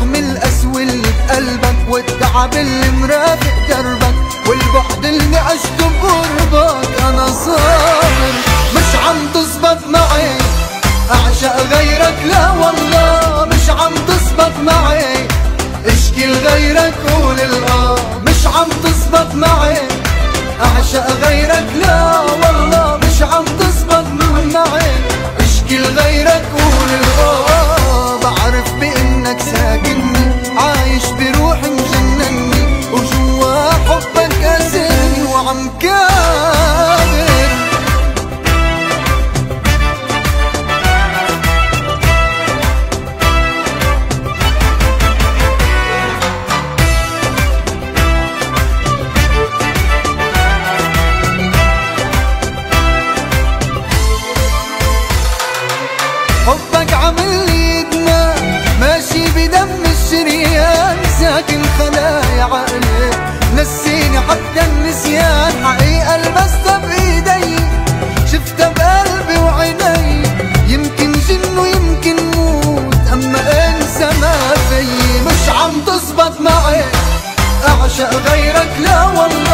رغم القسوة اللي بقلبك والتعب اللي مرافق دربك والبعد اللي عشته بقربك، أنا صابر مش عم تزبط معي أعشق غيرك، لا والله مش عم تزبط معي اشكي لغيرك قول مش عم تزبط معي أعشق غيرك، لا والله مش عم تزبط معي اشكي لغيرك قول بعرف بإنك ساكنني عايش بروحي مجنني وجوا حبك أسرني وعم كابر. حبك عامل لي ادمان ماشي بدم الشريان ساكن خلايا عقلي نسيني حتى النسيان، حقيقة لمستها بايدي شفتها بقلبي وعيني يمكن جن ويمكن موت اما انسى ما في، مش عم تزبط معي اعشق غيرك لا والله